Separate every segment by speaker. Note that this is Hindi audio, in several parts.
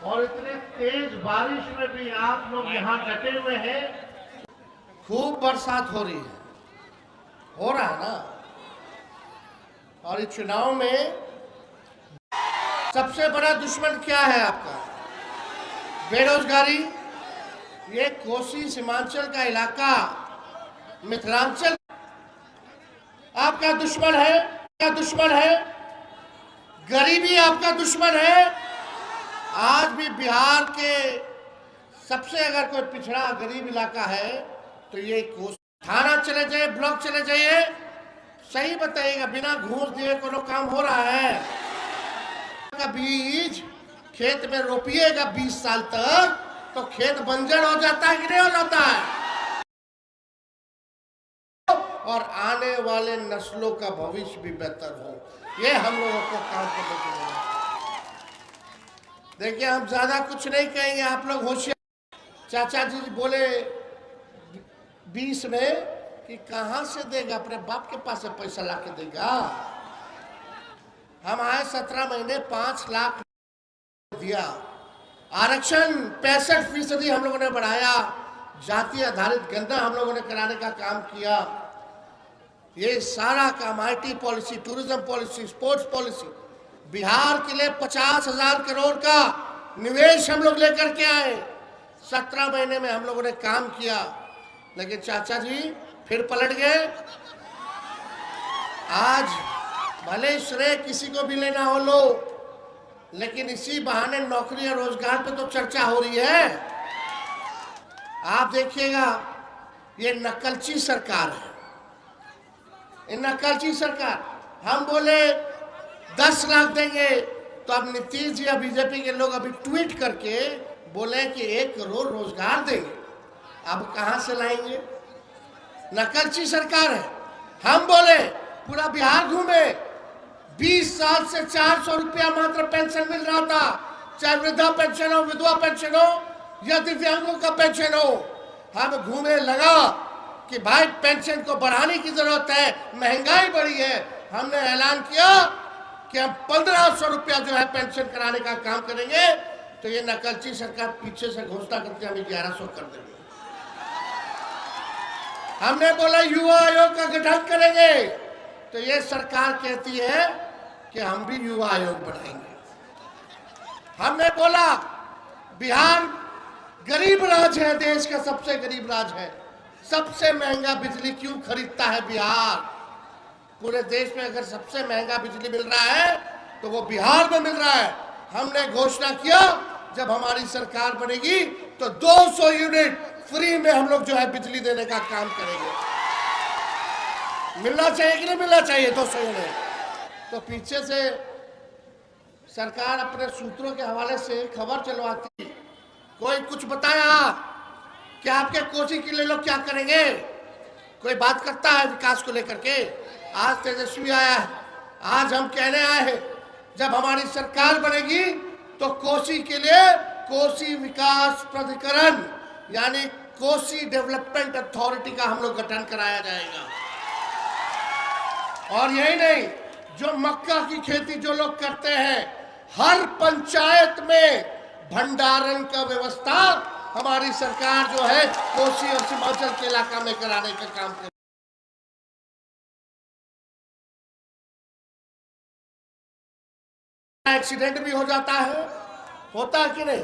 Speaker 1: और इतने तेज बारिश में भी आप लोग यहाँ डटे हुए हैं। खूब बरसात हो रही है, हो रहा है ना। और इस चुनाव में सबसे बड़ा दुश्मन क्या है आपका? बेरोजगारी। ये कोसी सीमांचल का इलाका, मिथिलांचल आपका दुश्मन है, आपका दुश्मन है। गरीबी आपका दुश्मन है। आज भी बिहार के सबसे अगर कोई पिछड़ा गरीब इलाका है तो ये कोसी। थाना चले जाइए, ब्लॉक चले जाइए, सही बताइएगा, बिना घूस दिए कोनो काम हो रहा है? का बीज खेत में रोपिएगा 20 साल तक तो खेत बंजर हो जाता है कि नहीं हो जाता है? और आने वाले नस्लों का भविष्य भी बेहतर हो, ये हम लोगों को काम करने की जरूरत है। देखिए, हम ज्यादा कुछ नहीं कहेंगे, आप लोग होशियार। चाचा जी बोले 20 में कि कहां से देगा, अपने बाप के पास से पैसा लाके देगा। हम आए 17 महीने 5 लाख दिया। आरक्षण 65% हम लोगों ने बढ़ाया। जाति आधारित गणना हम लोगों ने कराने का काम किया। ये सारा काम, IT policy, tourism policy, sports policy, Bihar के लिए 50,000 करोड़ का निवेश हम लोग लेकर के आए। 17 महीने में हम लोगों ने काम किया। लेकिन चाचा जी फिर पलट गए। आज भले श्रेय किसी को भी लेना हो लो, लेकिन इसी बहाने नौकरी और रोजगार पे तो चर्चा हो रही है। आप देखिएगा, ये नकलची सरकार है, ये नकलची सरकार। हम बोले 10 लाख देंगे तो अब नीतीश जी या बीजेपी के लोग अभी ट्वीट करके बोले कि 1 करोड़ रोजगार देंगे। अब कहां से लाएंगे? नकलची सरकार है। हम बोले पूरा बिहार घूमे, 20 साल से 400 रुपया मात्र पेंशन मिल रहा था, चाहे वृद्धा पेंशन हो, विधवा पेंशन हो या दिव्यांगों का पेंशन हो। हम घूमे, लगा कि भाई पेंशन को बढ़ाने की जरूरत है, महंगाई बढ़ी है। हमने ऐलान किया कि हम 1500 रुपया जो है पेंशन कराने का काम करेंगे। तो ये नकलची सरकार पीछे से घोषणा करके हम 1100 कर देंगे। हमने बोला युवा आयोग का गठन करेंगे, तो ये सरकार कहती है कि हम भी युवा आयोग बनाएंगे। हमने बोला बिहार गरीब राज्य है, देश का सबसे गरीब राज्य है, सबसे महंगा बिजली क्यों खरीदता है बिहार? पूरे देश में अगर सबसे महंगा बिजली मिल रहा है तो वो बिहार में मिल रहा है। हमने घोषणा किया जब हमारी सरकार बनेगी तो 200 यूनिट फ्री में हम लोग जो है बिजली देने का काम करेंगे। मिलना चाहिए कि नहीं मिलना चाहिए 200 यूनिट? तो पीछे से सरकार अपने सूत्रों के हवाले से खबर चलवाती, कोई कुछ बताया कि आपके कोची के लिए लोग क्या करेंगे, कोई बात करता है विकास को लेकर के। आज तेजस्वी आया है, आज हम कहने आए हैं जब हमारी सरकार बनेगी तो कोसी के लिए कोसी विकास प्राधिकरण यानी कोसी डेवलपमेंट अथॉरिटी का हम लोग गठन कराया जाएगा। और यही नहीं, जो मक्का की खेती जो लोग करते हैं, हर पंचायत में भंडारण का व्यवस्था हमारी सरकार जो है कोसी और सीमांचल के इलाका में कराने का काम कर। एक्सीडेंट भी हो जाता है, होता है कि नहीं?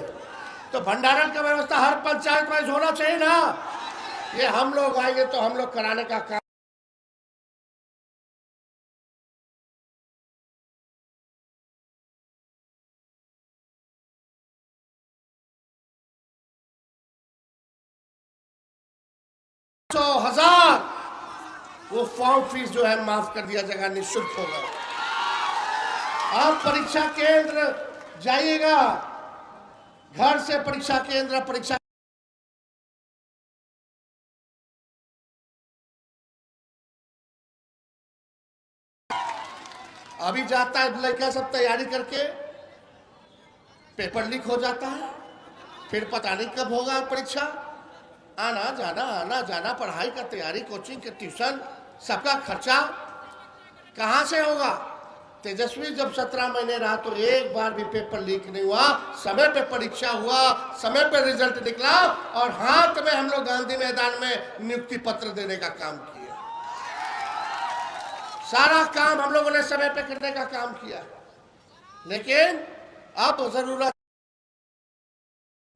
Speaker 1: तो भंडारण का व्यवस्था हर पंचायत में होना चाहिए ना। ये हम लोग आएंगे तो हम लोग कराने का काम। हजार वो फॉर्म फीस जो है माफ कर दिया जाएगा, निःशुल्क होगा। आप परीक्षा केंद्र जाइएगा, घर से परीक्षा केंद्र, परीक्षा अभी जाता है लड़का सब तैयारी करके, पेपर लीक हो जाता है, फिर पता नहीं कब होगा परीक्षा। आना जाना, पढ़ाई का तैयारी, कोचिंग के ट्यूशन, सबका खर्चा कहाँ से होगा? तेजस्वी जब 17 महीने रहा तो एक बार भी पेपर लीक नहीं हुआ, समय पे परीक्षा हुआ, समय पे रिजल्ट निकला और हाथ में हम लोग गांधी मैदान में नियुक्ति पत्र देने का काम किया। सारा काम हम लोगों ने समय पे करने का काम किया। लेकिन अब जरूरत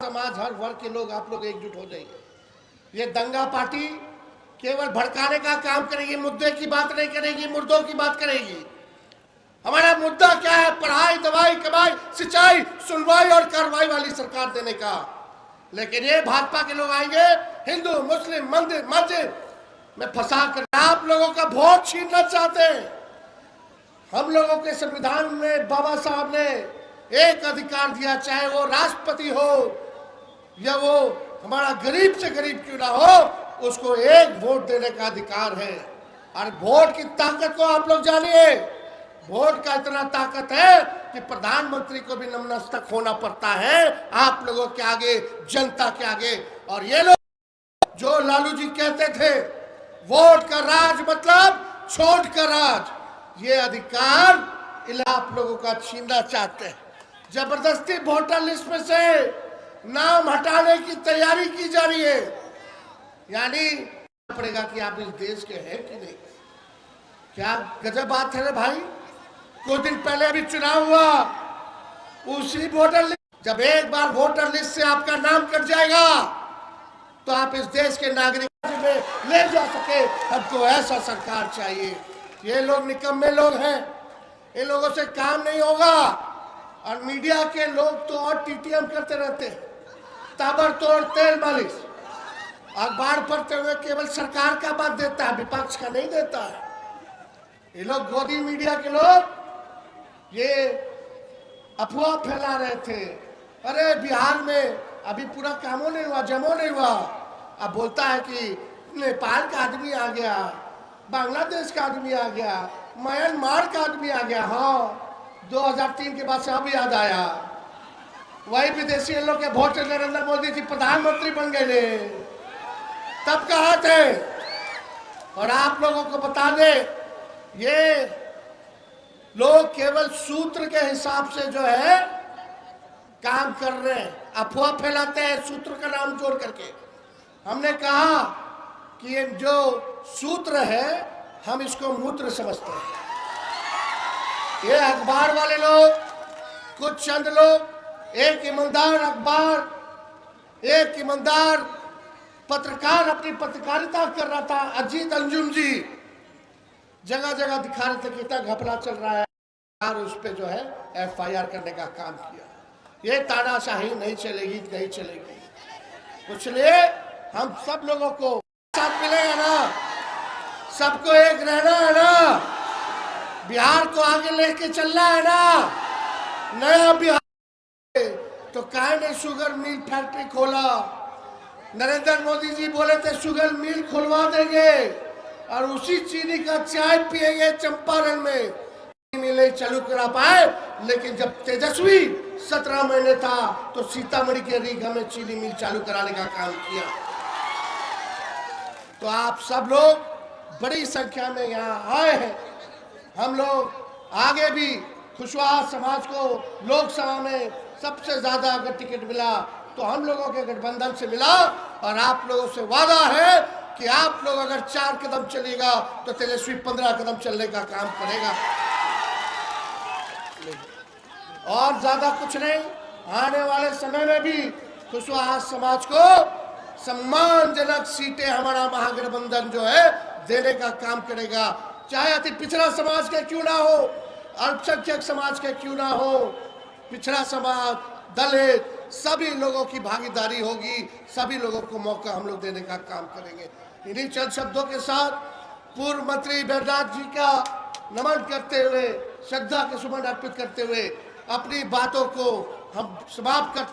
Speaker 1: समाज हर वर्ग के लोग आप लोग एकजुट हो जाइए। ये दंगा पार्टी केवल भड़काने का काम करेगी, मुद्दे की बात नहीं करेगी, मुर्दों की बात करेगी। हमारा मुद्दा क्या है? पढ़ाई, दवाई, कमाई, सिंचाई, सुनवाई और कार्रवाई वाली सरकार देने का। लेकिन ये भाजपा के लोग आएंगे हिंदू मुस्लिम मंदिर मस्जिद में फंसा कर आप लोगों का वोट छीनना चाहते हैं। हम लोगों के संविधान में बाबा साहब ने एक अधिकार दिया, चाहे वो राष्ट्रपति हो या वो हमारा गरीब से गरीब क्यों ना हो, उसको एक वोट देने का अधिकार है। और वोट की ताकत को आप लोग जानिए। वोट का इतना ताकत है कि प्रधानमंत्री को भी नतमस्तक होना पड़ता है आप लोगों के आगे, जनता के आगे। और ये लोग जो लालू जी कहते थे वोट का राज मतलब छोट का राज, ये अधिकार आप लोगों का छीनना चाहते हैं। जबरदस्ती वोटर लिस्ट में से नाम हटाने की तैयारी की जा रही है। यानी पड़ेगा कि आप इस देश के हैं कि नहीं। क्या गजब बात है रे भाई। कुछ दिन पहले अभी चुनाव हुआ, उसी वोटर लिस्ट, जब एक बार वोटर लिस्ट से आपका नाम कट जाएगा तो आप इस देश के नागरिक में ले जा सके। हमको ऐसा सरकार चाहिए। ये लोग निकम्मे लोग हैं, इन लोगों से काम नहीं होगा। और मीडिया के लोग तो और टीटीएम करते रहते हैं, ताबड़तोड़ तेल मालिश। अखबार पढ़ते हुए केवल सरकार का बात देता है, विपक्ष का नहीं देता है। ये लोग गोदी मीडिया के लोग ये अफवाह फैला रहे थे, अरे बिहार में अभी पूरा कामों नहीं हुआ, जमो नहीं हुआ। अब बोलता है कि नेपाल का आदमी आ गया, बांग्लादेश का आदमी आ गया, म्यांमार का आदमी आ गया। हाँ, 2003 के बाद से अब याद आया। वही विदेशी लोग के वोट से नरेंद्र मोदी जी प्रधानमंत्री बन गए, तब कहा थे। और आप लोगों को बता दे, ये लोग केवल सूत्र के हिसाब से जो है काम कर रहे हैं, अफवाह फैलाते हैं सूत्र का नाम जोड़ करके। हमने कहा कि ये जो सूत्र है हम इसको मूत्र समझते हैं। ये अखबार वाले लोग, कुछ चंद लोग, एक ईमानदार अखबार, एक ईमानदार पत्रकार अपनी पत्रकारिता कर रहा था, अजीत अंजुम जी जगह जगह दिखा रहे थे कितना घपला चल रहा है, और उस पे जो है एफआईआर करने का काम किया। ये तानाशाही नहीं चलेगी, नहीं चलेगी। इसलिए हम सब लोगों को साथ मिलेगा ना, सबको एक रहना है ना, बिहार को आगे लेके चलना है ना। नया बिहार तो काहे ने शुगर मिल फैक्ट्री खोला। नरेंद्र मोदी जी बोले थे शुगर मिल खुलवा देंगे और उसी चीनी का चाय पिएंगे चंपारण में। मिले चालू करा पाए, लेकिन जब तेजस्वी 17 महीने था तो सीतामढ़ी के रीगा में चीनी मिल चालू कराने का काम किया। तो आप सब लोग बड़ी संख्या में यहाँ आए हैं। हम लोग आगे भी कुशवाहा समाज को लोकसभा में सबसे ज्यादा अगर टिकट मिला तो हम लोगों के गठबंधन से मिला। और आप लोगों से वादा है कि आप लोग अगर 4 कदम चलेगा तो तेजस्वी 15 कदम चलने का काम करेगा। और ज्यादा कुछ नहीं, आने वाले समय में भी कुशवाहा समाज को सम्मानजनक सीटें हमारा महागठबंधन जो है देने का काम करेगा। चाहे अति पिछड़ा समाज के क्यों ना हो, अल्पसंख्यक समाज के क्यों ना हो, पिछड़ा समाज, दलित, सभी लोगों की भागीदारी होगी। सभी लोगों को मौका हम लोग देने का काम करेंगे। इन्हीं चंद शब्दों के साथ पूर्व मंत्री बैजनाथ जी का नमन करते हुए, श्रद्धा के सुमन अर्पित करते हुए अपनी बातों को हम समाप्त करते